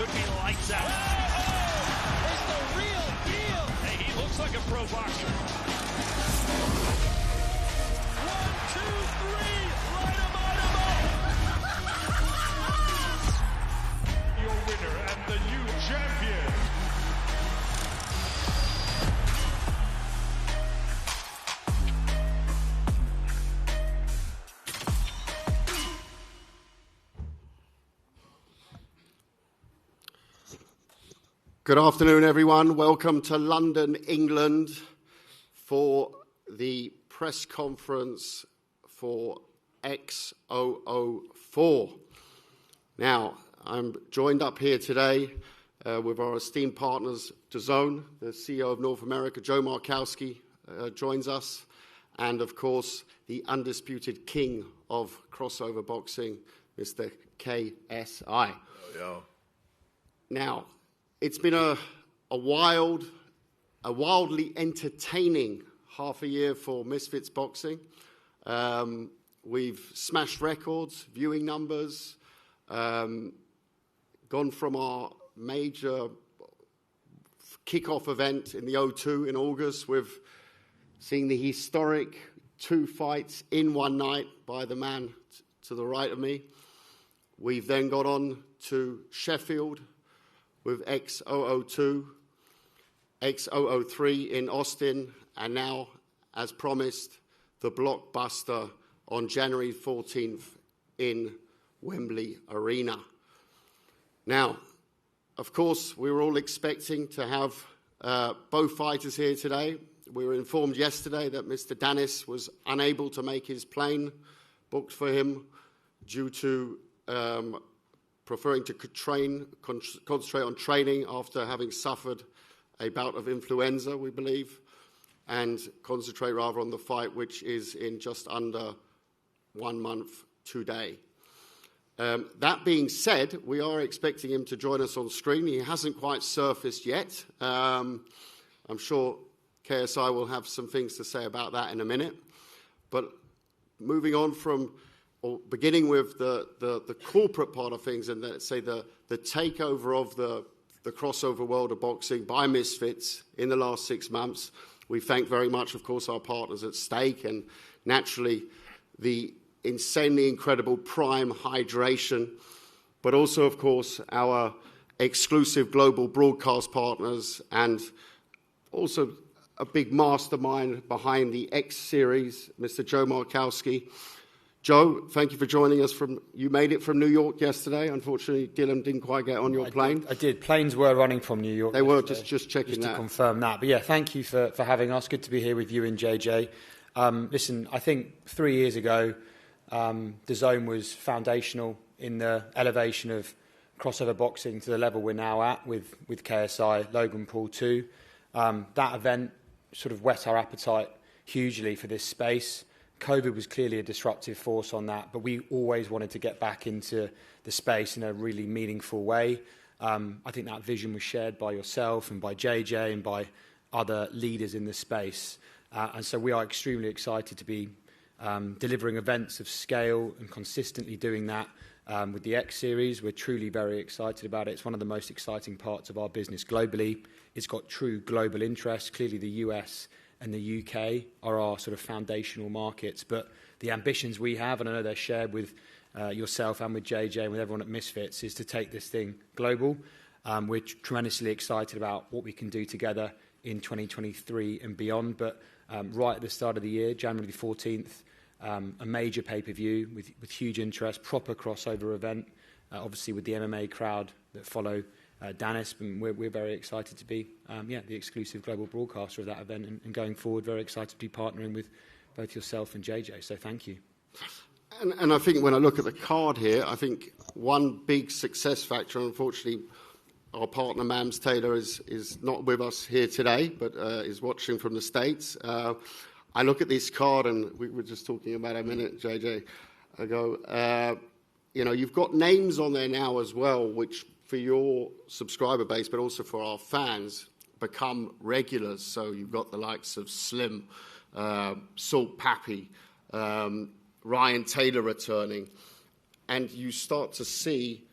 could be lights out. It's the real deal. Hey, he looks like a pro boxer. 1, 2, 3, light him up. Your winner and the new champion. Good afternoon, everyone. Welcome to London, England, for the press conference for X004. Now, I'm joined up here today with our esteemed partners, DAZN, the CEO of North America, Joe Markowski, joins us, and of course, the undisputed king of crossover boxing, Mr. KSI. Yo. Now, it's been a wildly entertaining half a year for Misfits boxing. We've smashed records, viewing numbers, gone from our major kickoff event in the O2 in August with seeing the historic 2 fights in one night by the man to the right of me. We've then got on to Sheffield with X002, X003 in Austin, and now, as promised, the blockbuster on January 14th in Wembley Arena. Now, of course, we were all expecting to have both fighters here today. We were informed yesterday that Mr. Danis was unable to make his plane booked for him due to preferring to concentrate on training after having suffered a bout of influenza, we believe, and concentrate rather on the fight, which is in just under 1 month today. That being said, we are expecting him to join us on screen. He hasn't quite surfaced yet. I'm sure KSI will have some things to say about that in a minute. But moving on from or beginning with the corporate part of things, and let's say the takeover of the crossover world of boxing by Misfits in the last 6 months. We thank very much, of course, our partners at stake, and naturally the insanely incredible Prime Hydration, but also, of course, our exclusive global broadcast partners, and also a big mastermind behind the X series, Mr. Joe Markowski. Joe, thank you for joining us you made it from New York yesterday. Unfortunately, Dillon didn't quite get on your plane. I did. Planes were running from New York. They were, just checking just that. to confirm that. But yeah, thank you for having us. Good to be here with you and JJ. Listen, I think 3 years ago, DAZN was foundational in the elevation of crossover boxing to the level we're now at with KSI, Logan Paul 2. That event sort of whet our appetite hugely for this space. COVID was clearly a disruptive force on that, but we always wanted to get back into the space in a really meaningful way. I think that vision was shared by yourself and by JJ and by other leaders in the space. And so we are extremely excited to be delivering events of scale and consistently doing that with the X Series. We're truly very excited about it. It's one of the most exciting parts of our business globally. It's got true global interest. Clearly the US and the UK are our sort of foundational markets. But the ambitions we have, and I know they're shared with yourself and with JJ and with everyone at Misfits, is to take this thing global. We're tremendously excited about what we can do together in 2023 and beyond. But right at the start of the year, January the 14th, a major pay-per-view with huge interest, proper crossover event, obviously with the MMA crowd that follow Danis, and we're very excited to be the exclusive global broadcaster of that event, and going forward, very excited to be partnering with both yourself and JJ. So thank you. And I think when I look at the card here, I think one big success factor, unfortunately, our partner Mams Taylor is not with us here today, but is watching from the States. I look at this card, and we were just talking about a minute, JJ, ago. You've got names on there now as well, which for your subscriber base, but also for our fans, become regulars. So you've got the likes of Slim, Salt Pappy, Ryan Taylor returning, and you start to see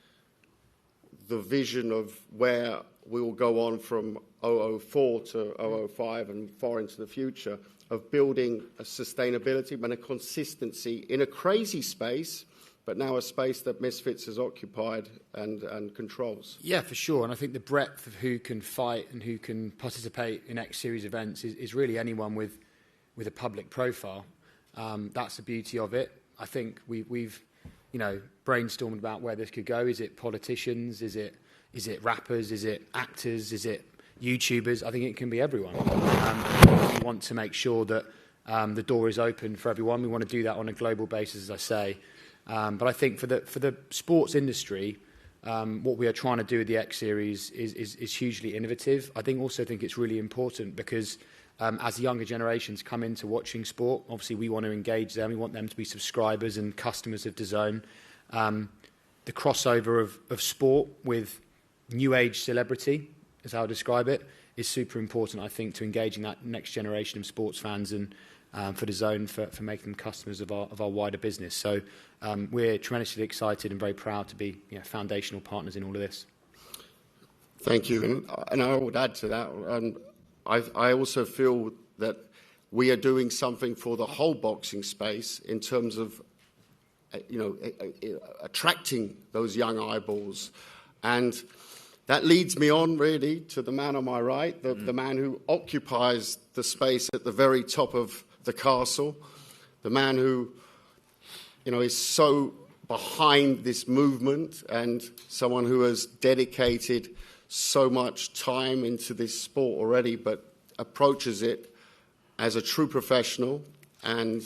the vision of where we will go on from 004 to 005 and far into the future, of building a sustainability and a consistency in a crazy space, but now a space that Misfits has occupied and controls. Yeah, for sure. And I think the breadth of who can fight and who can participate in X Series events is really anyone with a public profile. That's the beauty of it. I think we've brainstormed about where this could go. Is it politicians? Is it rappers? Is it actors? Is it YouTubers? I think it can be everyone. We want to make sure that the door is open for everyone. We want to do that on a global basis, as I say. But I think for the sports industry, what we are trying to do with the X Series is hugely innovative. I think it's really important because as the younger generations come into watching sport, obviously we want to engage them. We want them to be subscribers and customers of DAZN. The crossover of sport with new age celebrity, as I'll describe it, is super important, I think, to engaging that next generation of sports fans and for DAZN for making them customers of our wider business. So we're tremendously excited and very proud to be foundational partners in all of this. Thank you. And I would add to that, I also feel that we are doing something for the whole boxing space in terms of attracting those young eyeballs. And that leads me on, really, to the man on my right, the man who occupies the space at the very top of the castle, the man who, is so behind this movement and someone who has dedicated so much time into this sport already, but approaches it as a true professional. And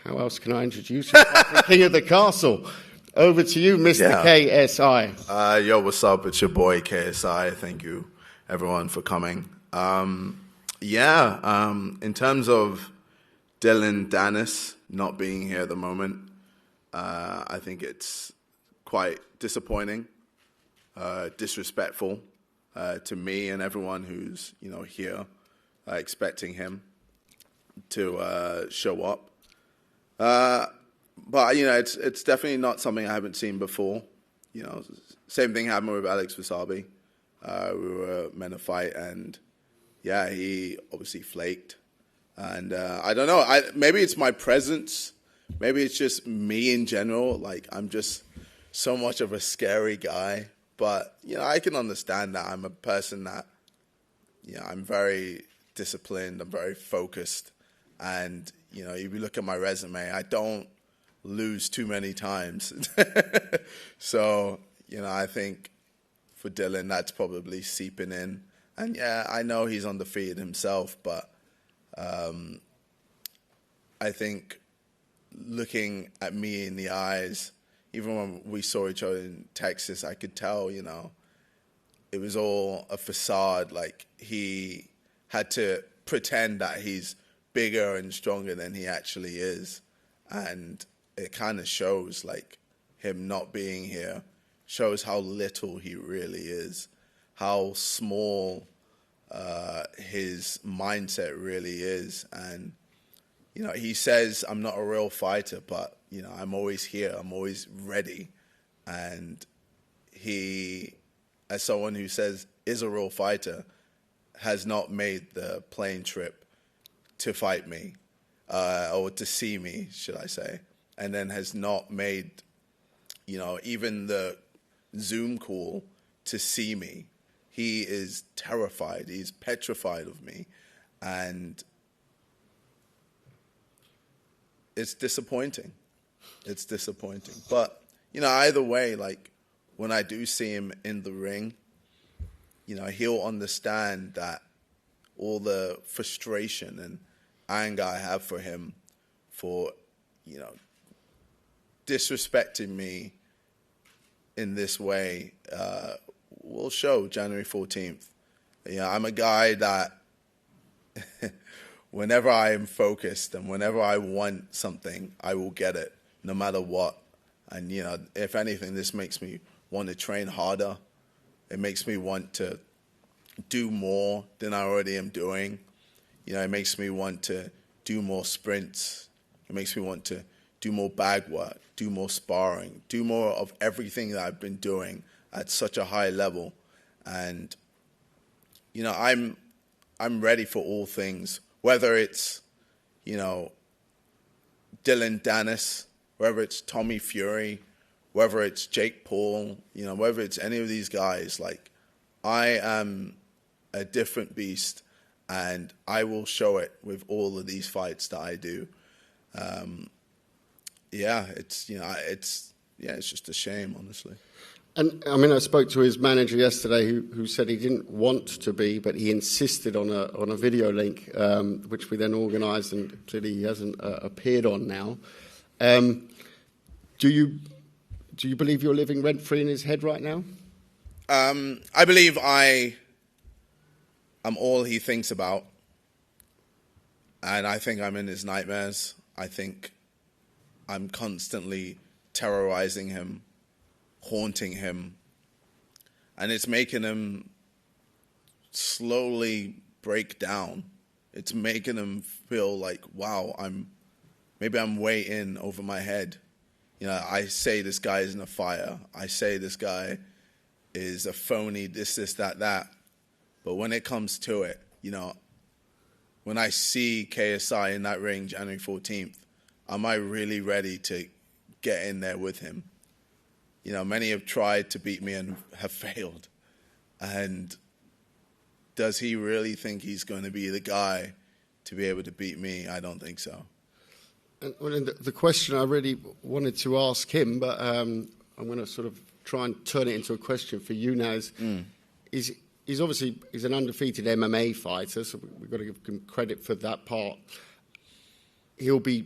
how else can I introduce you? The king of the castle. Over to you, Mr. KSI. Yo, what's up? It's your boy KSI. Thank you, everyone, for coming. In terms of Dillon, Danis not being here at the moment, I think it's quite disappointing, disrespectful to me and everyone who's here, expecting him to show up. But it's definitely not something I haven't seen before. Same thing happened with Alex Wasabi. We were meant to fight, and he obviously flaked. And I don't know. Maybe it's my presence. Maybe it's just me in general. Like, I'm just so much of a scary guy. But I can understand that. I'm a person that I'm very disciplined. I'm very focused, and if you look at my resume, I don't lose too many times. So, I think for Dillon, that's probably seeping in. And I know he's undefeated himself, but I think looking at me in the eyes, even when we saw each other in Texas, I could tell, it was all a facade. Like, he had to pretend that he's bigger and stronger than he actually is. And it kind of shows, like, him not being here shows how little he really is, how small his mindset really is. And, he says, I'm not a real fighter, but, I'm always here. I'm always ready. And he, as someone who says is a real fighter, has not made the plane trip to fight me, or to see me, should I say, and then has not made, even the Zoom call to see me. He is terrified. He's petrified of me. And it's disappointing. It's disappointing. But, either way, like, when I do see him in the ring, he'll understand that all the frustration and anger I have for him for, disrespecting me in this way will show January 14th. I'm a guy that whenever I am focused and whenever I want something, I will get it, no matter what. And, if anything, this makes me want to train harder. It makes me want to do more than I already am doing. It makes me want to do more sprints. It makes me want to do more bag work, do more sparring, do more of everything that I've been doing at such a high level. And, you know, I'm ready for all things, whether it's, you know, Dillon, Danis, whether it's Tommy Fury, whether it's Jake Paul, you know, whether it's any of these guys. Like, I am a different beast, and I will show it with all of these fights that I do. It's just a shame, honestly. And I mean, I spoke to his manager yesterday, who said he didn't want to be, but he insisted on a video link, which we then organised, and clearly he hasn't appeared on now. Do you believe you're living rent free in his head right now? I believe I'm all he thinks about, and I think I'm in his nightmares. I think I'm constantly terrorizing him, haunting him, and it's making him slowly break down. It's making him feel like, wow, maybe I'm way in over my head. You know, I say this guy isn't a fighter. I say this guy is a phony, this, that. But when it comes to it, you know, when I see KSI in that ring January 14th, am I really ready to get in there with him? You know, many have tried to beat me and have failed. And does he really think he's going to be the guy to be able to beat me? I don't think so. And the question I really wanted to ask him, but I'm going to sort of try and turn it into a question for you now, is he's obviously an undefeated MMA fighter, so we've got to give him credit for that part. He'll be,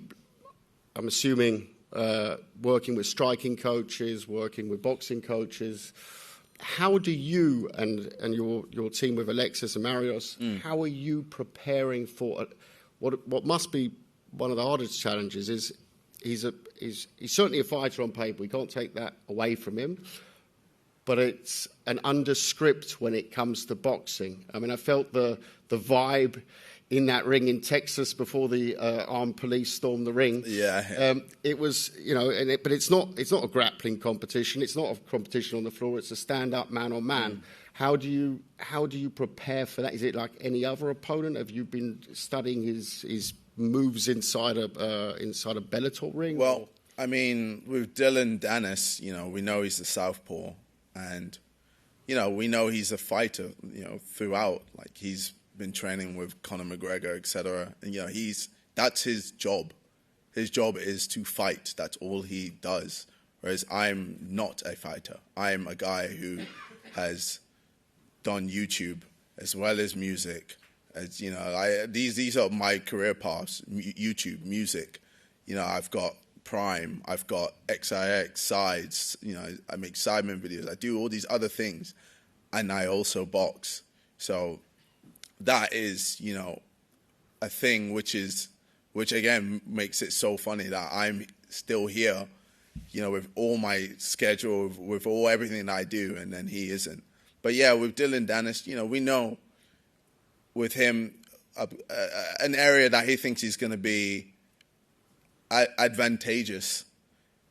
I'm assuming, working with striking coaches, working with boxing coaches. How do you and your team with Alexis and Marios, how are you preparing for what must be one of the hardest challenges? Is he's certainly a fighter on paper. We can't take that away from him. But it's an underscript when it comes to boxing. I mean, I felt the vibe in that ring in Texas before the armed police stormed the ring. Yeah. It was, you know, but it's not a grappling competition. It's not a competition on the floor. It's a stand-up man-on-man. How do you prepare for that? Is it like any other opponent? Have you been studying his moves inside a Bellator ring? Well, I mean, with Dillon Danis, you know, we know he's a southpaw, and you know, we know he's a fighter. You know, throughout, like he's been training with Conor McGregor, etc. And you know, that's his job. His job is to fight. That's all he does. Whereas I'm not a fighter. I'm a guy who has done YouTube as well as music. As you know, these are my career paths: YouTube, music. You know, I've got Prime, I've got XIX, Sides. You know, I make Sidemen videos. I do all these other things, and I also box. So that is, you know, a thing which again makes it so funny that I'm still here. You know, with all my schedule, with all everything that I do, and then he isn't. But yeah, with Dillon Danis, you know, we know with him an area that he thinks he's going to be advantageous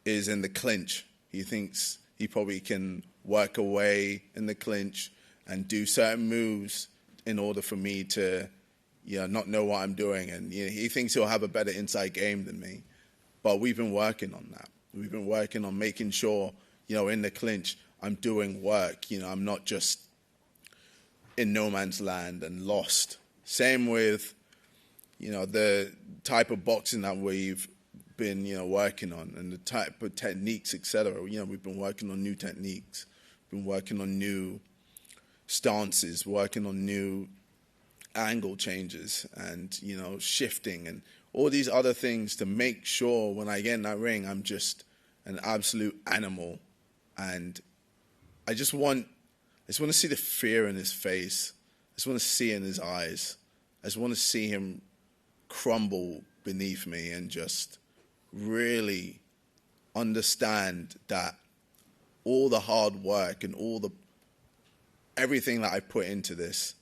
is in the clinch. He thinks he probably can work away in the clinch and do certain moves in order for me to, you know, not know what I'm doing. And you know, he thinks he'll have a better inside game than me. But we've been working on that. We've been working on making sure, you know, in the clinch, I'm doing work. You know, I'm not just in no man's land and lost. Same with, you know, the type of boxing that we've been, you know, working on, and the type of techniques, etc. You know, we've been working on new techniques, been working on new stances, working on new angle changes, and you know, shifting and all these other things to make sure when I get in that ring, I'm just an absolute animal. And I just want to see the fear in his face. I just want to see it in his eyes. I just want to see him crumble beneath me and just really understand that all the hard work and everything that I put into this,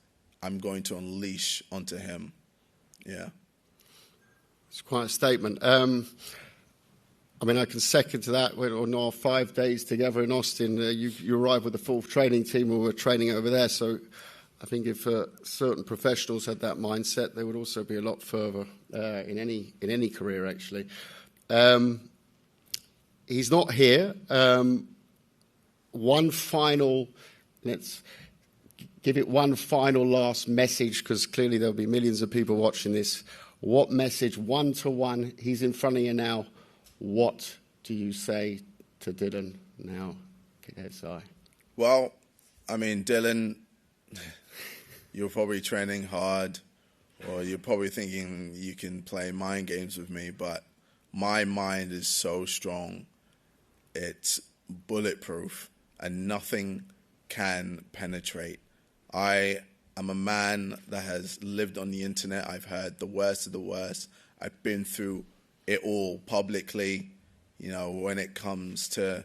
I'm going to unleash onto him. Yeah. It's quite a statement. I mean, I can second to that. We're on our 5 days together in Austin. You arrived with the full training team who were training over there. So I think if certain professionals had that mindset, they would also be a lot further in any career, actually. He's not here. Let's give it one final last message, because clearly there'll be millions of people watching this. What message, one-to-one, he's in front of you now. What do you say to Dillon now, KSI? Well, I mean, Dillon, you're probably training hard, or you're probably thinking you can play mind games with me, but my mind is so strong. It's bulletproof, and nothing can penetrate. I am a man that has lived on the internet. I've heard the worst of the worst. I've been through it all publicly, when it comes to,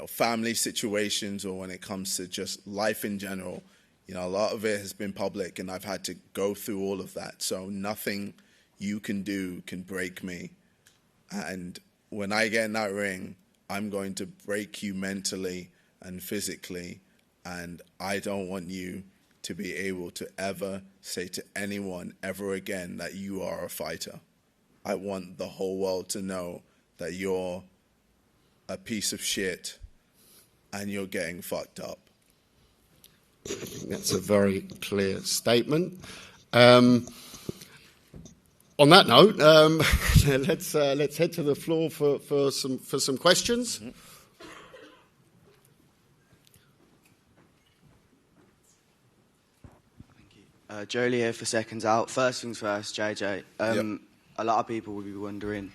family situations, or when it comes to just life in general. A lot of it has been public, and I've had to go through all of that. So nothing you can do can break me. And when I get in that ring, I'm going to break you mentally and physically. And I don't want you to be able to ever say to anyone ever again that you are a fighter. I want the whole world to know that you're a piece of shit and you're getting fucked up. I think that's a very clear statement. On that note, let's head to the floor for some questions. Mm-hmm. Jolie here for Seconds Out. First things first, JJ. Yep. A lot of people will be wondering,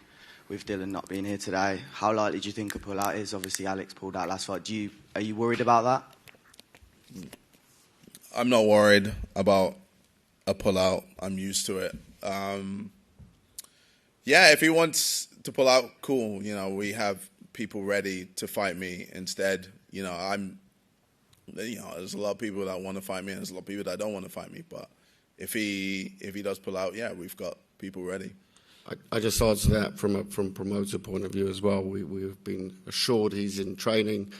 with Dillon not being here today, how likely do you think a pull-out is? Obviously, Alex pulled out last fight. Are you worried about that? I'm not worried about a pull-out. I'm used to it. If he wants to pull out, cool. We have people ready to fight me instead. There's a lot of people that want to fight me, and there's a lot of people that don't want to fight me. But if he does pull out, we've got people ready. I just answer that from promoter point of view as well. We've been assured he's in training.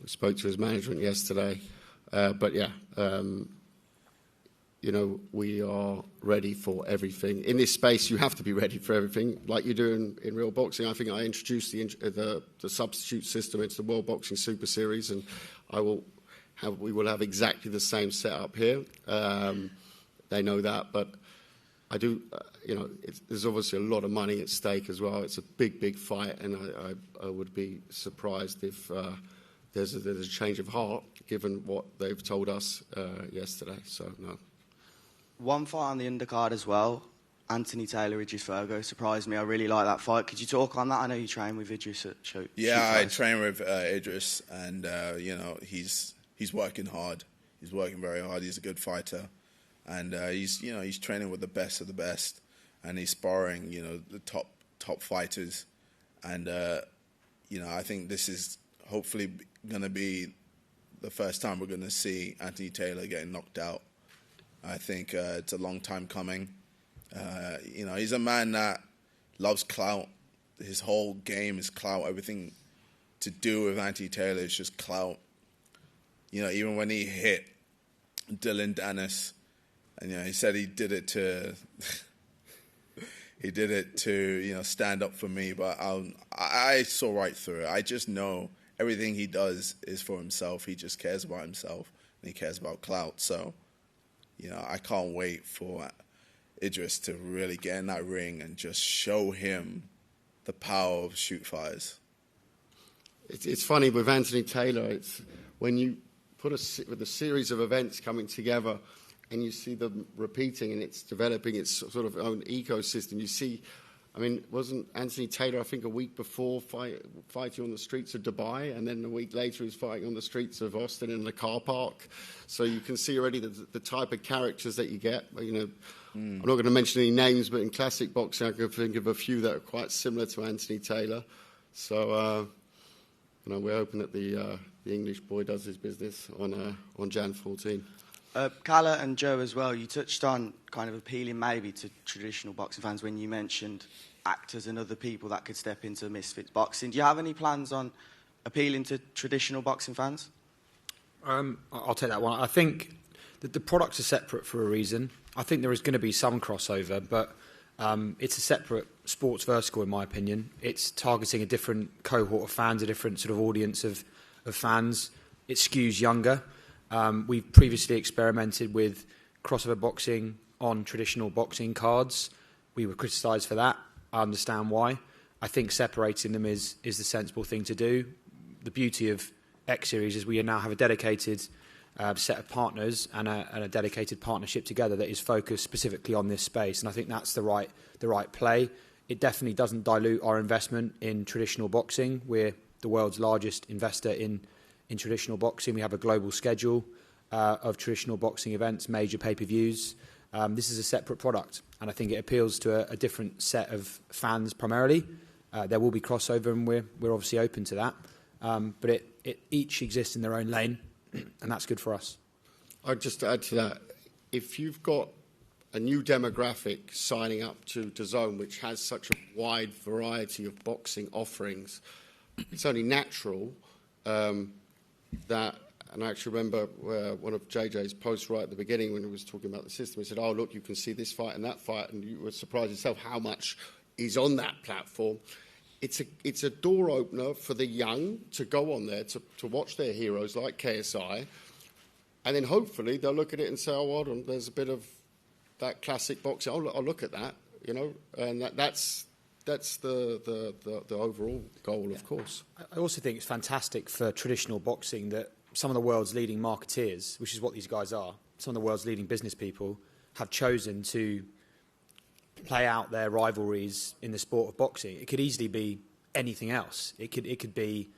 We spoke to his management yesterday. We are ready for everything. In this space, you have to be ready for everything, like you do in real boxing. I think I introduced the substitute system into the World Boxing Super Series, and we will have exactly the same setup here. They know that, but I do, there's obviously a lot of money at stake as well. It's a big fight, and I would be surprised if there's a change of heart, given what they've told us yesterday. So, no. One fight on the undercard as well. Anthony Taylor, Idris Virgo, surprised me. I really like that fight. Could you talk on that? I know you train with Idris at Shoot. Yeah, I train with Idris, and, he's working hard. He's working very hard. He's a good fighter. And he's training with the best of the best, and he's sparring, the top fighters. And I think this is hopefully going to be the first time we're going to see Anthony Taylor getting knocked out. I think it's a long time coming. He's a man that loves clout. His whole game is clout. Everything to do with Anthony Taylor is just clout. Even when he hit Dillon Danis, and he said he did it to stand up for me, but I saw right through it. I just know everything he does is for himself. He just cares about himself, and he cares about clout. So, I can't wait for Idris to really get in that ring and just show him the power of shoot fires. It's funny with Anthony Taylor. It's when you put with a series of events coming together, and you see them repeating, and it's developing its sort of own ecosystem. You see, wasn't Anthony Taylor, I think, a week before fighting on the streets of Dubai, and then a week later he was fighting on the streets of Austin in the car park. So you can see already the type of characters that you get. I'm not going to mention any names, but in classic boxing, I can think of a few that are quite similar to Anthony Taylor. So, we're hoping that the English boy does his business on Jan 14. Calla and Joe as well, you touched on kind of appealing maybe to traditional boxing fans when you mentioned actors and other people that could step into Misfits boxing. Do you have any plans on appealing to traditional boxing fans? I'll take that one. I think that the products are separate for a reason. I think there is going to be some crossover, but it's a separate sports vertical, in my opinion. It's targeting a different cohort of fans, a different sort of audience of fans. It skews younger. We've previously experimented with crossover boxing on traditional boxing cards. We were criticised for that. I understand why. I think separating them is the sensible thing to do. The beauty of X Series is we now have a dedicated set of partners and a dedicated partnership together that is focused specifically on this space, and I think that's the right play. It definitely doesn't dilute our investment in traditional boxing. We're the world's largest investor in traditional boxing. We have a global schedule of traditional boxing events, major pay-per-views. This is a separate product, and I think it appeals to a different set of fans primarily. There will be crossover, and we're obviously open to that. But it each exists in their own lane, and that's good for us. I'd just add to that, if you've got a new demographic signing up to DAZN, which has such a wide variety of boxing offerings, it's only natural that, and I actually remember one of JJ's posts right at the beginning when he was talking about the system, he said, oh, look, you can see this fight and that fight, and you were surprised yourself how much is on that platform. It's a door opener for the young to go on there to watch their heroes like KSI, and then hopefully they'll look at it and say, oh, well, there's a bit of that classic boxing. I'll look at that, you know, and that's the overall goal, of course. I also think it's fantastic for traditional boxing that some of the world's leading marketeers, which is what these guys are, some of the world's leading business people, have chosen to play out their rivalries in the sport of boxing. It could easily be anything else. It could be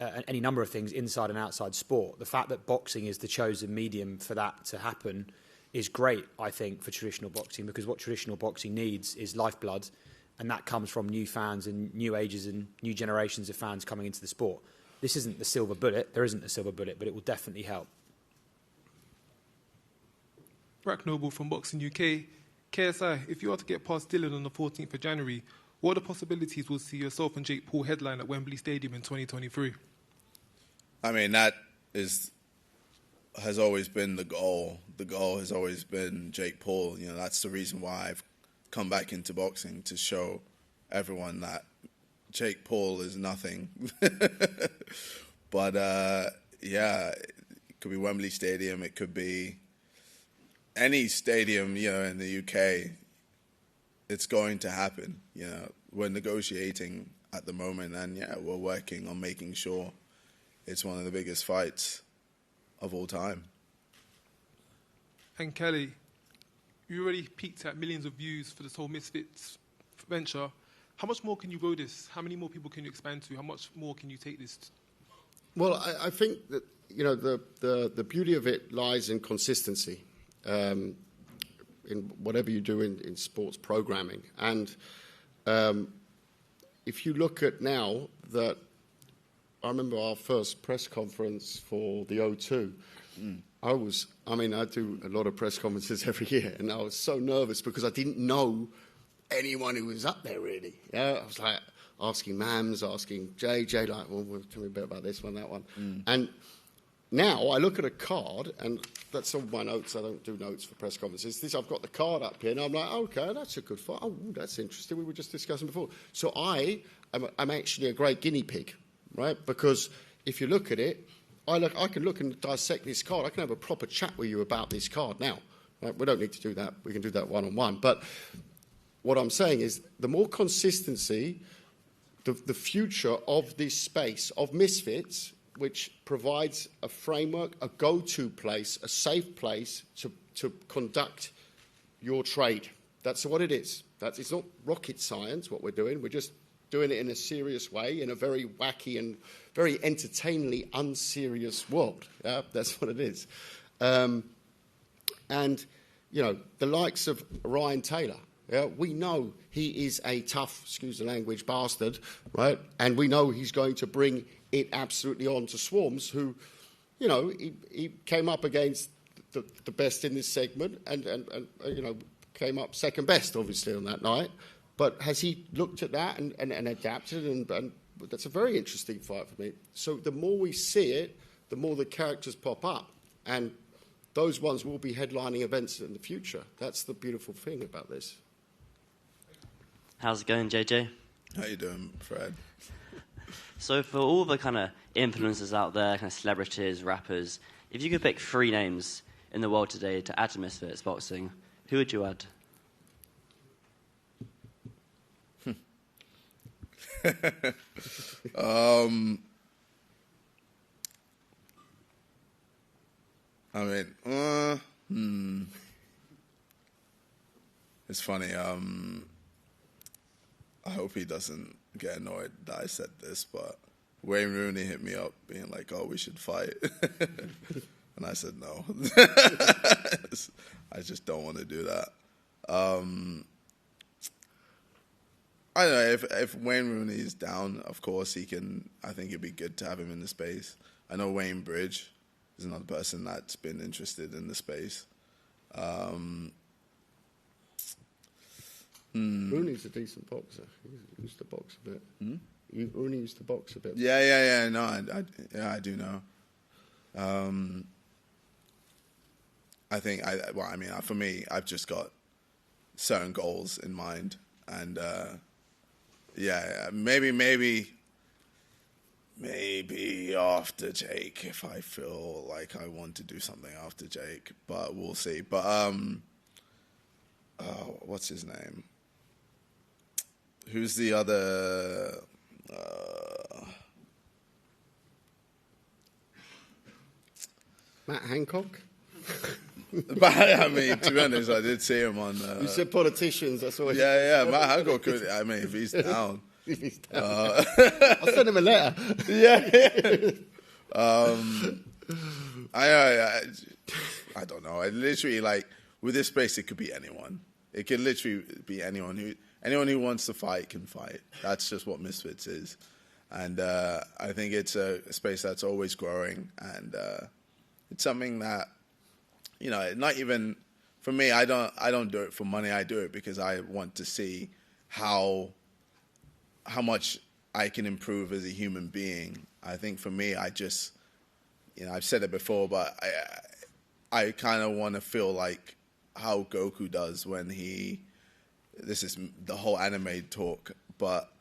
any number of things inside and outside sport. The fact that boxing is the chosen medium for that to happen is great, I think, for traditional boxing, because what traditional boxing needs is lifeblood, and that comes from new fans and new ages and new generations of fans coming into the sport. This isn't the silver bullet. There isn't a silver bullet, but it will definitely help. Brack Noble from Boxing UK. KSI, if you are to get past Dillon on the 14th of January, what are the possibilities we'll see yourself and Jake Paul headline at Wembley Stadium in 2023? I mean, that has always been the goal. The goal has always been Jake Paul. You know, that's the reason why I've come back into boxing, to show everyone that Jake Paul is nothing. But, yeah, it could be Wembley Stadium. It could be any stadium, you know, in the UK. It's going to happen. You know, we're negotiating at the moment, and, yeah, we're working on making sure it's one of the biggest fights of all time. And Kelly, you already peaked at millions of views for this whole Misfits venture. How much more can you grow this? How many more people can you expand to? How much more can you take this to? Well, I think that, you know, the beauty of it lies in consistency in whatever you do in sports programming. And if you look at now that, I remember our first press conference for the O2. I do a lot of press conferences every year, and I was so nervous because I didn't know anyone who was up there, really. Yeah, I was like asking Mams, asking JJ, like, well, tell me a bit about this one, that one. And now I look at a card, and that's all my notes. I don't do notes for press conferences. I've got the card up here, and I'm like, okay, that's a good fight. Oh, that's interesting. We were just discussing before. So I'm actually a great guinea pig, right? Because if you look at it, I can look and dissect this card. I can have a proper chat with you about this card now. Right? We don't need to do that. We can do that one-on-one. But what I'm saying is the more consistency, the future of this space, of Misfits, which provides a framework, a go-to place, a safe place to conduct your trade. That's what it is. It's not rocket science, what we're doing. We're just doing it in a serious way, in a very wacky and very entertainingly unserious world. Yeah, that's what it is. And, you know, the likes of Ryan Taylor, yeah, we know he is a tough, excuse the language, bastard, right? And we know he's going to bring it absolutely on to Swarms, who, you know, he came up against the best in this segment and you know, came up second best, obviously, on that night. But has he looked at that and adapted? And that's a very interesting fight for me. So the more we see it, the more the characters pop up. And those ones will be headlining events in the future. That's the beautiful thing about this. How's it going, JJ? How you doing, Fred? So for all the kind of influencers out there, kind of celebrities, rappers, if you could pick 3 names in the world today to add to Misfits boxing, who would you add? I mean, it's funny. I hope he doesn't get annoyed that I said this, but Wayne Rooney hit me up being like, "Oh, we should fight," and I said no. I just don't want to do that. I don't know if Wayne Rooney is down. Of course, he can. I think it'd be good to have him in the space. I know Wayne Bridge is another person that's been interested in the space. Rooney's a decent boxer. He used to box a bit. Rooney used to box a bit. Yeah. No, I do know. I think for me, I've just got certain goals in mind, and maybe after Jake, if I feel like I want to do something after Jake, but we'll see. But what's his name? Who's the other? Matt Hancock? But I mean, to be honest, I did see him on. You said politicians. That's all. Yeah. Matt Hancock could. I mean, if he's down, I'll send him a letter. Yeah. I don't know. I literally, like, with this space, it could be anyone. It could literally be anyone who wants to fight can fight. That's just what Misfits is, and I think it's a space that's always growing, and it's something that, not even for me. I don't do it for money. I do it because I want to see how much I can improve as a human being. I think for me, I just, I've said it before, but I kind of want to feel like how Goku does when this is the whole anime talk, but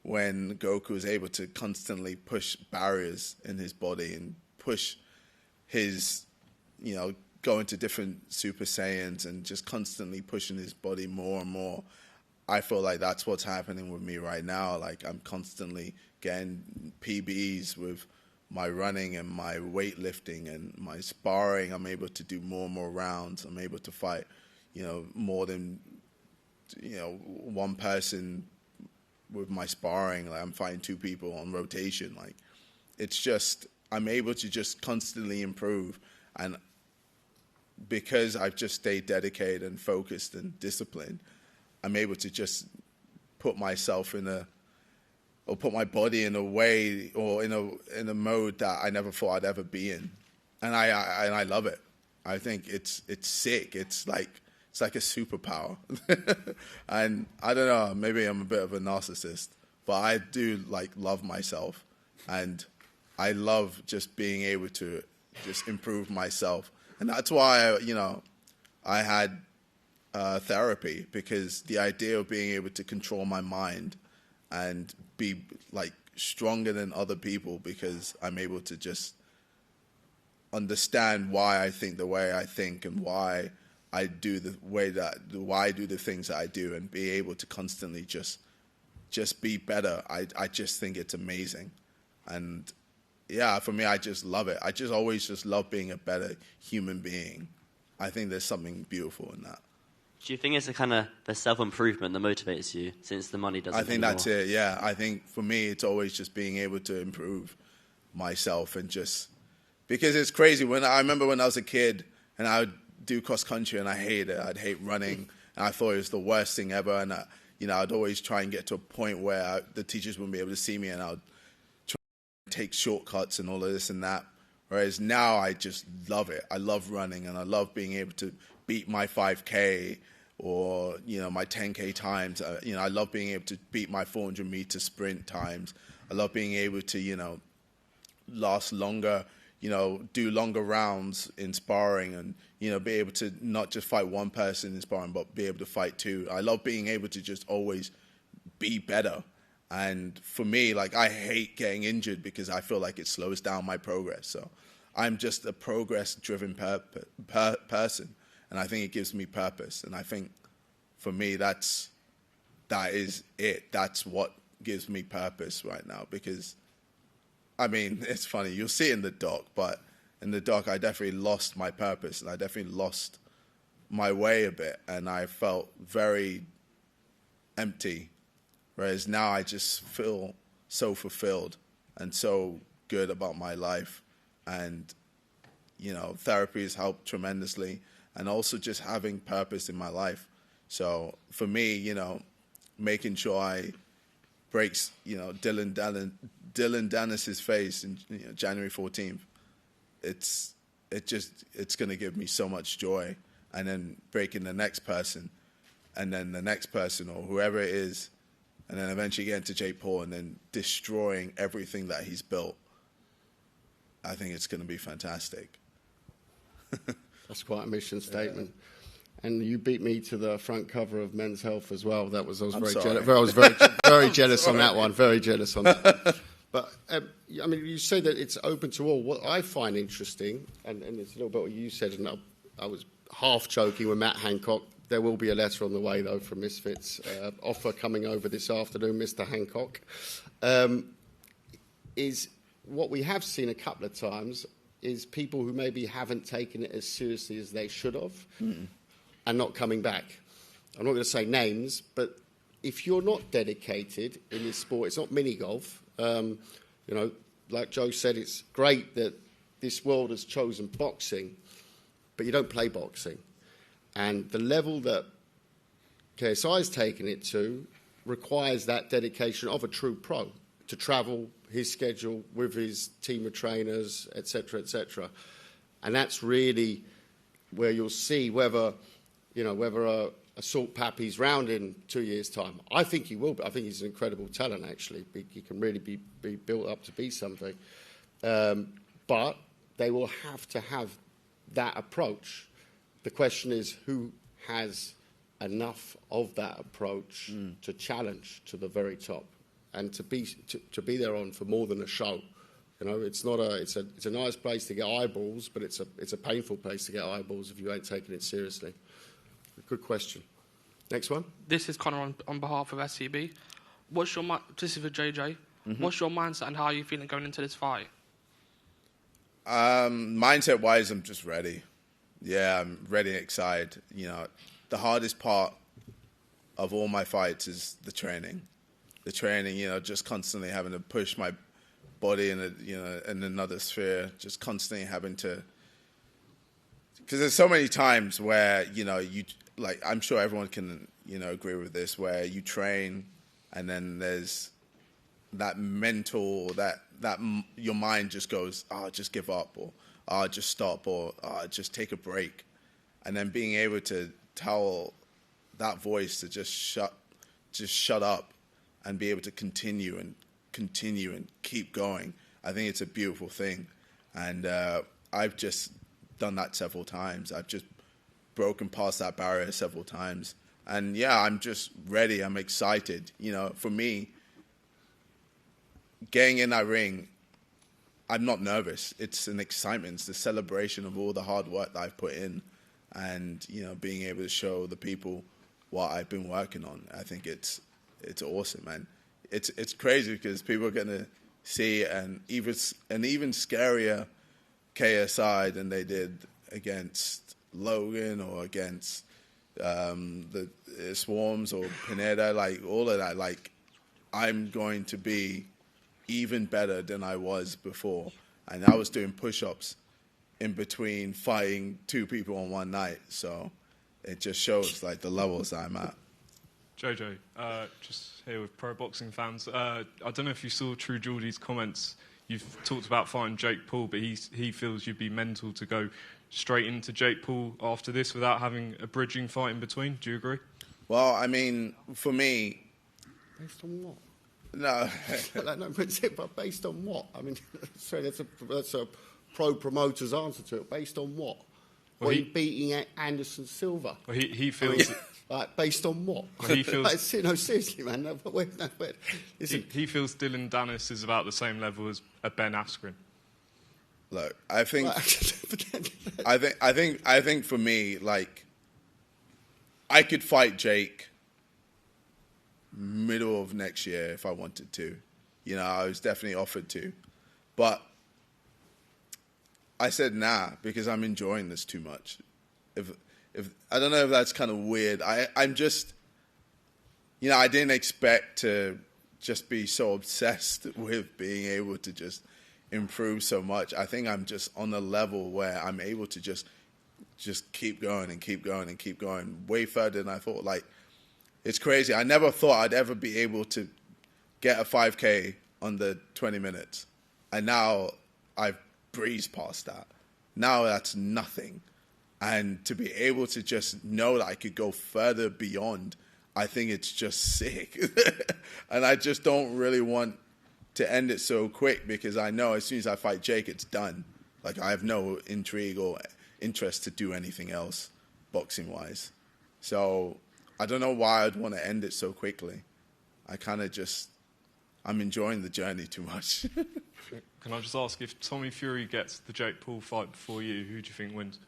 when Goku is able to constantly push barriers in his body and push his, go into different Super Saiyans and just constantly pushing his body more and more. I feel like that's what's happening with me right now. Like, I'm constantly getting PBs with my running and my weightlifting and my sparring. I'm able to do more and more rounds. I'm able to fight, more than, one person with my sparring. Like, I'm fighting 2 people on rotation. Like, it's just, I'm able to just constantly improve. And because I've just stayed dedicated and focused and disciplined, I'm able to just put myself put my body in a way or in a mode that I never thought I'd ever be in, and I love it. I think it's sick. It's like a superpower, and I don't know. Maybe I'm a bit of a narcissist, but I do love myself, and I love just being able to just improve myself, and that's why I had therapy, because the idea of being able to control my mind and be stronger than other people, because I'm able to just understand why I think the way I think and why I do why I do the things that I do, and be able to constantly just be better. I just think it's amazing, and yeah, for me, I just love it. I just always just love being a better human being. I think there's something beautiful in that. Do you think it's the self-improvement that motivates you, since the money doesn't? I think that's it, yeah. I think for me, it's always just being able to improve myself, and just, because it's crazy. I remember when I was a kid and I would do cross-country and I hated it. I'd hate running, and I thought it was the worst thing ever. And, I'd always try and get to a point where the teachers wouldn't be able to see me, and I would try and take shortcuts and all of this and that. Whereas now I just love it. I love running, and I love being able to beat my 5K or, you know, my 10K times. You know, I love being able to beat my 400-meter sprint times. I love being able to, you know, last longer, you know, do longer rounds in sparring and, you know, be able to not just fight one person in sparring, but be able to fight two. I love being able to just always be better. And for me, like, I hate getting injured because I feel like it slows down my progress. So I'm just a progress-driven person, and I think it gives me purpose. And I think for me, that is it. That's what gives me purpose right now. Because, I mean, it's funny. You'll see it in the doc, but in the doc, I definitely lost my purpose, and I definitely lost my way a bit, and I felt very empty. Whereas now I just feel so fulfilled and so good about my life. And, you know, therapy has helped tremendously, and also just having purpose in my life. So for me, you know, making sure I breaks, you know, Dillon Danis's face in, you know, January 14th, it's going to give me so much joy. And then breaking the next person, and then the next person, or whoever it is, and then eventually getting to Jake Paul and then destroying everything that he's built. I think it's going to be fantastic. That's quite a mission statement. Yeah. And you beat me to the front cover of Men's Health as well. I was very jealous on that one. Very jealous on that. But I mean, you say that it's open to all. What I find interesting, and it's a little bit what you said, and I was half joking with Matt Hancock. There will be a letter on the way, though, from Misfits. Offer coming over this afternoon, Mr. Hancock. Is what we have seen a couple of times is people who maybe haven't taken it as seriously as they should have and not coming back. I'm not going to say names, but if you're not dedicated in this sport, it's not mini golf. You know, like Joe said, it's great that this world has chosen boxing, but you don't play boxing. And the level that KSI has taken it to requires that dedication of a true pro to travel his schedule with his team of trainers, etc., etc. And that's really where you'll see whether a Salt Pappy's round in 2 years' time. I think he will be. I think he's an incredible talent, actually. He can really be built up to be something. But they will have to have that approach. The question is who has enough of that approach to challenge to the very top and to be there on for more than a show. You know, it's a nice place to get eyeballs, but it's a painful place to get eyeballs if you ain't taking it seriously. Good question. Next one. This is Connor on behalf of SCB. This is for JJ. Mm-hmm. What's your mindset and how are you feeling going into this fight? Mindset-wise, I'm just ready. Yeah, I'm ready and excited. You know, the hardest part of all my fights is the training. The training, you know, just constantly having to push my body in another sphere, just constantly having to. Because there's so many times where, you know, I'm sure everyone can, you know, agree with this, where you train and then there's that mental, that your mind just goes, just give up, or just stop, or just take a break. And then being able to tell that voice to just shut up and be able to continue and keep going. I think it's a beautiful thing. And I've just done that several times. I've just broken past that barrier several times. And yeah, I'm just ready. I'm excited. You know, for me, getting in that ring, I'm not nervous. It's an excitement. It's the celebration of all the hard work that I've put in, and, you know, being able to show the people what I've been working on. I think it's awesome, man. It's crazy because people are gonna see an even scarier KSI than they did against Logan or against the Swarms or Pineda. Like all of that. Like, I'm going to be even better than I was before. And I was doing push-ups in between fighting two people on one night. So it just shows, like, the levels I'm at. Jojo, just here with Pro Boxing fans. I don't know if you saw True Geordie's comments you've talked about fighting Jake Paul, but he feels you'd be mental to go straight into Jake Paul after this without having a bridging fight in between. Do you agree? Well, I mean, for me... Based on what? No. But based on what? I mean, sorry, that's a pro-promoter's answer to it. Based on what? Well, he beating Anderson Silva. Well, he feels... Like, based on what? Well, he feels... No, seriously, man. Listen. He feels Dillon Danis is about the same level as a Ben Askren. Look, I think for me, like, I could fight Jake middle of next year if I wanted to. You know, I was definitely offered to. But I said nah because I'm enjoying this too much. If I don't know if that's kind of weird. I'm just, you know, I didn't expect to just be so obsessed with being able to just improve so much. I think I'm just on a level where I'm able to just keep going and keep going and keep going way further than I thought. Like, it's crazy. I never thought I'd ever be able to get a 5K under 20 minutes. And now I've breezed past that. Now that's nothing. And to be able to just know that I could go further beyond, I think it's just sick. And I just don't really want to end it so quick because I know as soon as I fight Jake, it's done. Like, I have no intrigue or interest to do anything else boxing-wise. So I don't know why I'd want to end it so quickly. I kind of just, I'm enjoying the journey too much. Can I just ask, if Tommy Fury gets the Jake Paul fight before you, who do you think wins?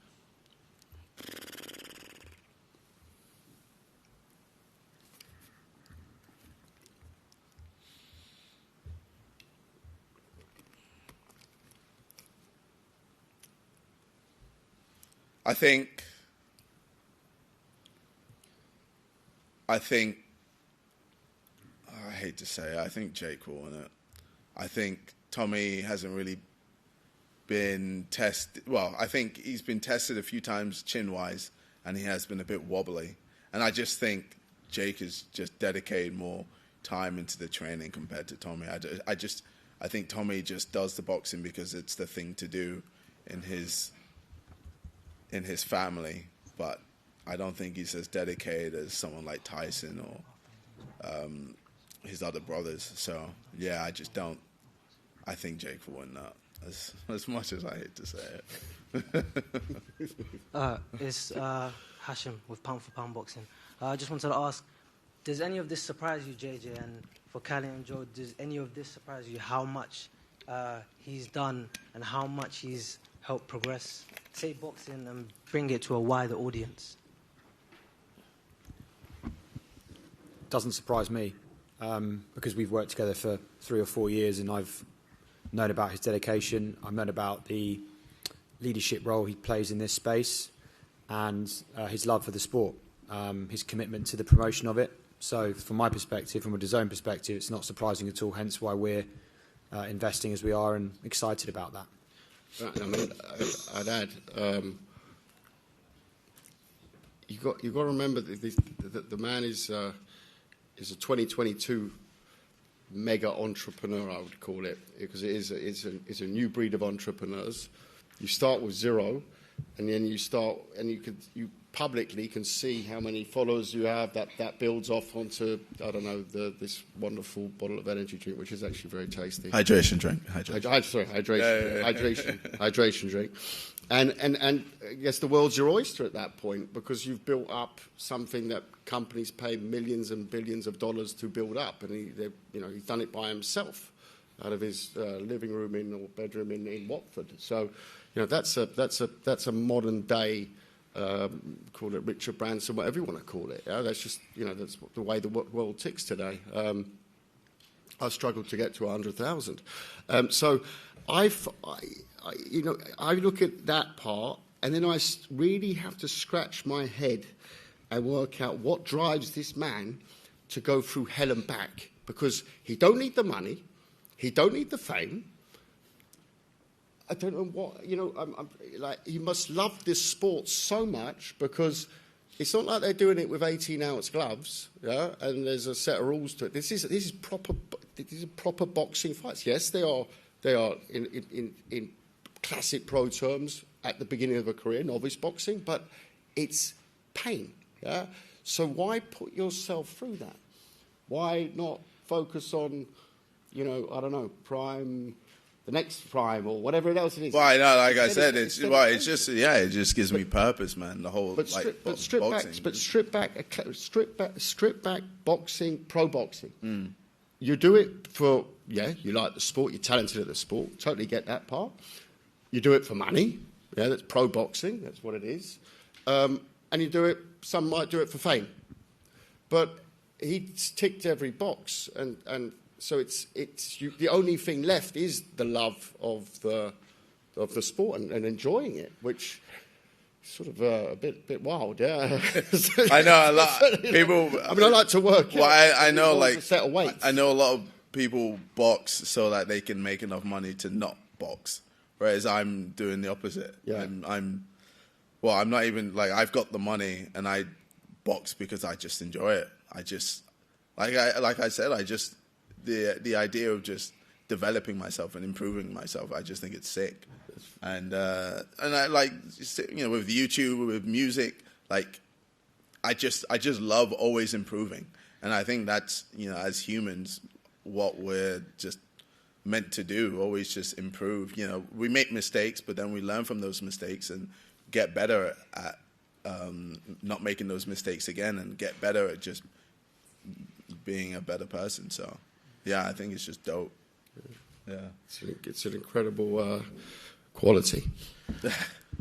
I think I hate to say it, I think Jake will win it. I think Tommy hasn't really been tested. Well, I think he's been tested a few times chin-wise, and he has been a bit wobbly. And I just think Jake has just dedicated more time into the training compared to Tommy. I think Tommy just does the boxing because it's the thing to do in his family, but I don't think he's as dedicated as someone like Tyson or his other brothers. So, yeah, I just don't. I think Jake will win that, as much as I hate to say it. It's Hashim with Pound for Pound Boxing. I just wanted to ask, does any of this surprise you, JJ, and for Callie and Joe, does any of this surprise you, how much he's done and how much he's helped progress, say, boxing and bring it to a wider audience? Doesn't surprise me because we've worked together for 3 or 4 years and I've known about his dedication. I've known about the leadership role he plays in this space and his love for the sport, his commitment to the promotion of it. So from my perspective, from a DAZN perspective, it's not surprising at all, hence why we're investing as we are and excited about that. I mean, I'd add, you've got to remember that the man is a 2022 mega entrepreneur, I would call it, because it's a new breed of entrepreneurs. You start with zero, and then you publicly can see how many followers you have. That builds off onto, I don't know, this wonderful bottle of energy drink, which is actually very tasty. Hydration drink. Hydration drink. And I guess the world's your oyster at that point because you've built up something that companies pay millions and billions of dollars to build up, and he's done it by himself out of his living room or bedroom in Watford. So, that's a modern day. Call it Richard Branson, whatever you want to call it. That's just that's the way the world ticks today. I struggled to get to 100,000. So I look at that part, and then I really have to scratch my head and work out what drives this man to go through hell and back, because he don't need the money, he don't need the fame. I don't know what, he must love this sport so much because it's not like they're doing it with 18-ounce gloves, and there's a set of rules to it. This is proper boxing fights. Yes, they are They are, in classic pro terms, at the beginning of a career, novice boxing, but it's pain. Yeah? So why put yourself through that? Why not focus on, I don't know, prime, the next prime, or whatever else it is? Well, like I said, it just gives me purpose, man. The whole strip back boxing, pro boxing. You do it for, you like the sport, you're talented at the sport, totally get that part. You do it for money, that's pro boxing, that's what it is. And you do it, some might do it for fame. But he's ticked every box, and so it's the only thing left is the love of the sport and enjoying it, which is sort of a bit wild, yeah. I know a lot people. I mean, I like to work. Well, I know, like set of weights. I know a lot of people box so that they can make enough money to not box, whereas I'm doing the opposite. Yeah. I'm not even like, I've got the money and I box because I just enjoy it. I just like I said, the idea of just developing myself and improving myself, I just think it's sick. And I like, with YouTube, with music, like I just love always improving. And I think that's, as humans, what we're just meant to do, always just improve. We make mistakes, but then we learn from those mistakes and get better at not making those mistakes again, and get better at just being a better person. So, yeah, I think it's just dope. Yeah, it's an incredible quality.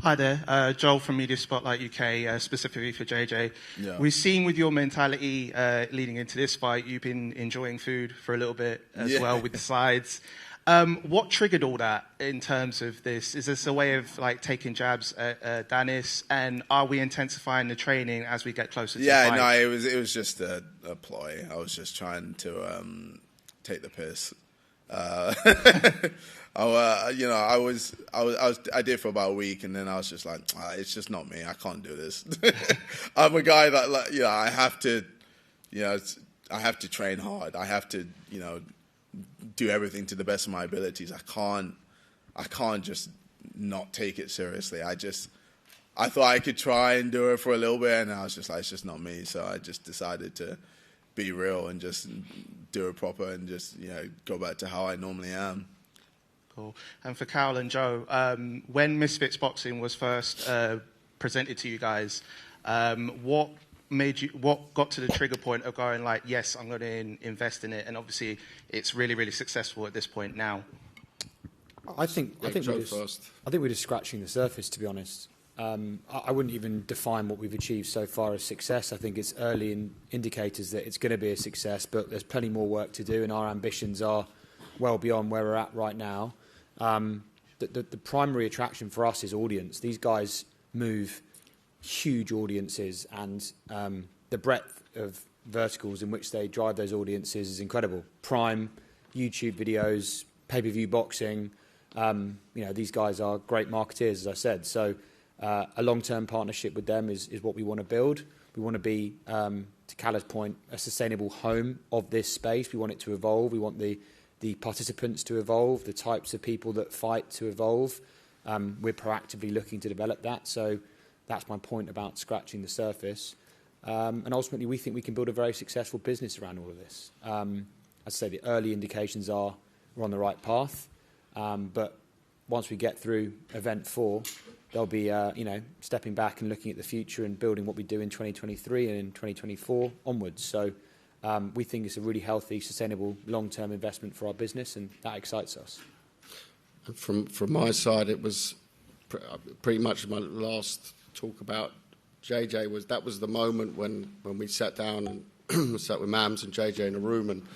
Hi there, Joel from Media Spotlight UK, specifically for JJ. Yeah. We've seen with your mentality leading into this fight, you've been enjoying food for a little bit as well with the sides. What triggered all that in terms of this? Is this a way of taking jabs at Danis, and are we intensifying the training as we get closer to the fight? No, it was just a ploy. I was just trying to take the piss. I did it for about a week, and then I was just like, it's just not me. I can't do this. I'm a guy that, I have to, I have to train hard. I have to, do everything to the best of my abilities. I can't just not take it seriously. I thought I could try and do it for a little bit, and I was just like, it's just not me. So I just decided to be real and just do it proper and just, go back to how I normally am. Cool. And for Carol and Joe, when Misfits Boxing was first presented to you guys, what got to the trigger point of going like, yes, I'm going to invest in it, and obviously it's really, really successful at this point now? I think we're just scratching the surface, to be honest. I wouldn't even define what we've achieved so far as success. I think it's early indicators that it's going to be a success, but there's plenty more work to do, and our ambitions are well beyond where we're at right now. The primary attraction for us is audience. These guys move huge audiences, and the breadth of verticals in which they drive those audiences is incredible. Prime, YouTube videos, pay-per-view boxing. These guys are great marketeers, as I said. So a long-term partnership with them is what we want to build. We want to be, to Callum's point, a sustainable home of this space. We want it to evolve. We want the participants to evolve, the types of people that fight to evolve. We're proactively looking to develop that. So that's my point about scratching the surface. And ultimately, we think we can build a very successful business around all of this. As I say, the early indications are we're on the right path. But once we get through event 4, they'll be, stepping back and looking at the future and building what we do in 2023 and in 2024 onwards. So we think it's a really healthy, sustainable, long-term investment for our business, and that excites us. From my side, it was pretty much my last talk about JJ. That was the moment when we sat down and sat with Mams and JJ in a room, and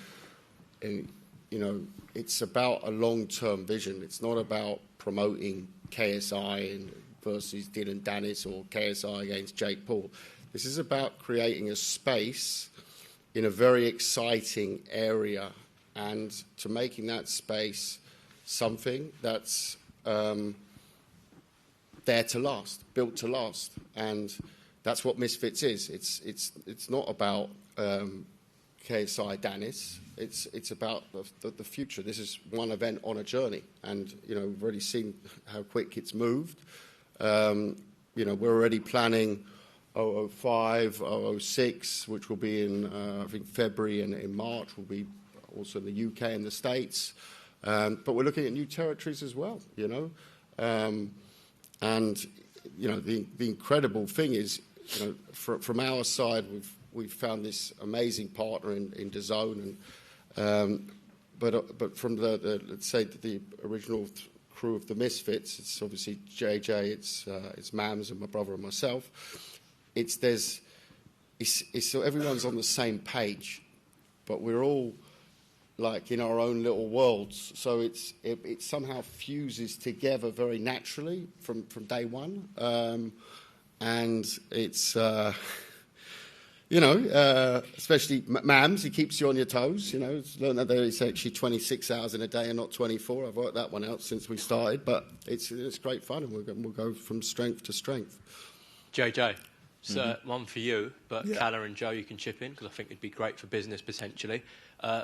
it's about a long-term vision. It's not about promoting KSI versus Dillon Danis or KSI against Jake Paul. This is about creating a space in a very exciting area, and to making that space something that's there to last, built to last, and that's what Misfits is. It's not about KSI Danis. it's about the future. This is one event on a journey, and we've already seen how quick it's moved. We're already planning 005, 006, which will be in I think February, and in March will be also in the UK and the States. But we're looking at new territories as well. And the incredible thing is, from our side, we've found this amazing partner in DAZN, and but from the let's say the original crew of the Misfits, it's obviously JJ, it's Mams and my brother and myself. So everyone's on the same page, but we're all like in our own little worlds. So it somehow fuses together very naturally from day one, and it's especially Mams, he keeps you on your toes. Learned that it's actually 26 hours in a day and not 24. I've worked that one out since we started, but it's great fun, and we'll go from strength to strength. JJ, so one for you, but Calla and Joe, you can chip in, because I think it'd be great for business potentially.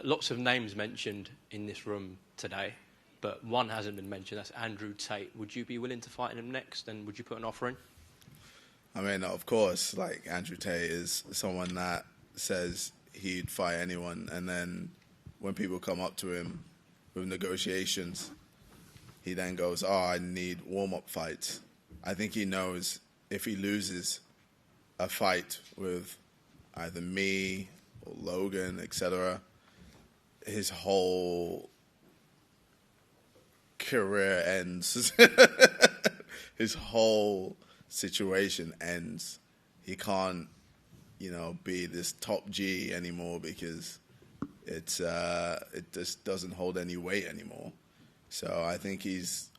Lots of names mentioned in this room today, but one hasn't been mentioned. That's Andrew Tate. Would you be willing to fight him next, and would you put an offer in? I mean, of course, like, Andrew Tate is someone that says he'd fight anyone, and then when people come up to him with negotiations, he then goes, I need warm-up fights. I think he knows if he loses a fight with either me or Logan, etc., his whole career ends. His whole situation ends. He can't, be this top G anymore, because it just doesn't hold any weight anymore. So I think he's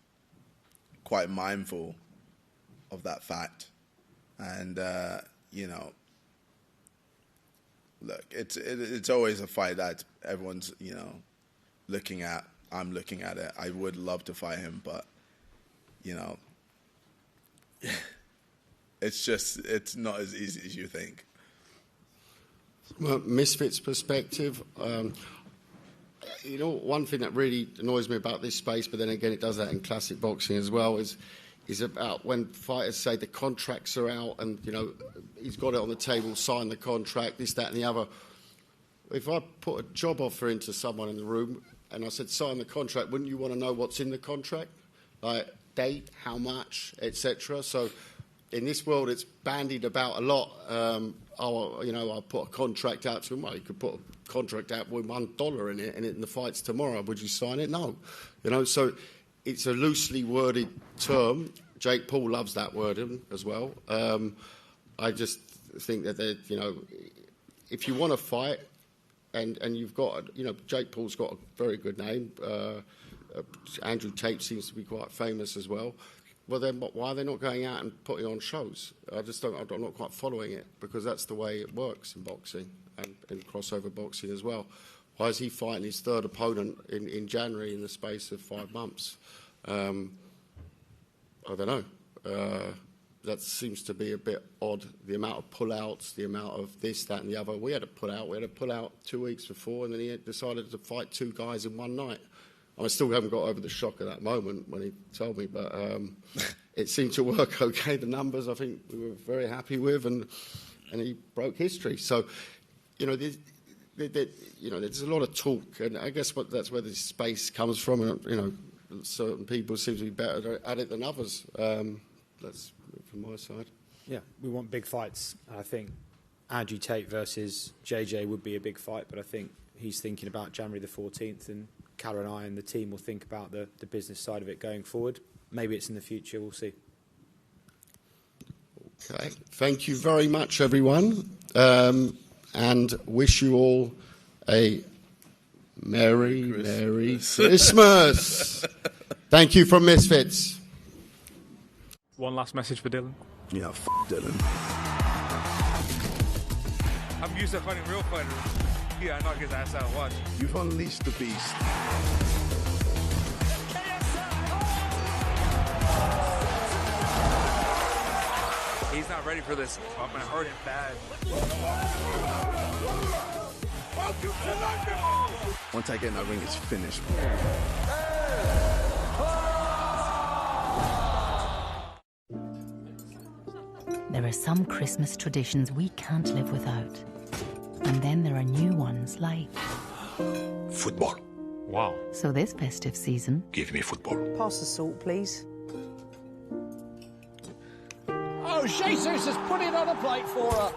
quite mindful of that fact. And, look, it's always a fight that everyone's, looking at. I'm looking at it. I would love to fight him, but, it's not as easy as you think. Well, Misfits perspective, one thing that really annoys me about this space, but then again it does that in classic boxing as well, is about when fighters say the contracts are out and, he's got it on the table, sign the contract, this, that and the other. If I put a job offer into someone in the room and I said, sign the contract, wouldn't you want to know what's in the contract? Like date, how much, etc. So in this world, it's bandied about a lot. I'll put a contract out to him. Well, you could put a contract out with $1 in it, and in the fight's tomorrow. Would you sign it? No. So it's a loosely worded term. Jake Paul loves that wording as well. I just think that if you want to fight, and you've got, Jake Paul's got a very good name. Andrew Tate seems to be quite famous as well. Well, then why are they not going out and putting on shows? I'm not quite following it, because that's the way it works in boxing and in crossover boxing as well. Why is he fighting his third opponent in January in the space of 5 months? I don't know. That seems to be a bit odd, the amount of pull-outs, the amount of this, that and the other. We had a pull-out 2 weeks before, and then he decided to fight 2 guys in one night. I still haven't got over the shock of that moment when he told me, but it seemed to work okay. The numbers, I think, we were very happy with, and he broke history. So, there's a lot of talk, and I guess that's where this space comes from. And, certain people seem to be better at it than others. That's from my side. Yeah, we want big fights. I think Andrew Tate versus JJ would be a big fight, but I think he's thinking about January the 14th, and Calla and I and the team will think about the business side of it going forward. Maybe it's in the future, we'll see. Okay, thank you very much, everyone, and wish you all a Merry Christmas. Thank you from Misfits. One last message for Dillon. Yeah, Dillon. I'm used to fighting real fighters. Yeah, I knock his ass out. Watch. You've unleashed the beast. He's not ready for this. I'm going to hurt him bad. Once I get in that ring, it's finished. There are some Christmas traditions we can't live without. And then there are new ones like... football. Wow. So this festive season... Give me football. Pass the salt, please. Oh, Jesus has put it on a plate for her.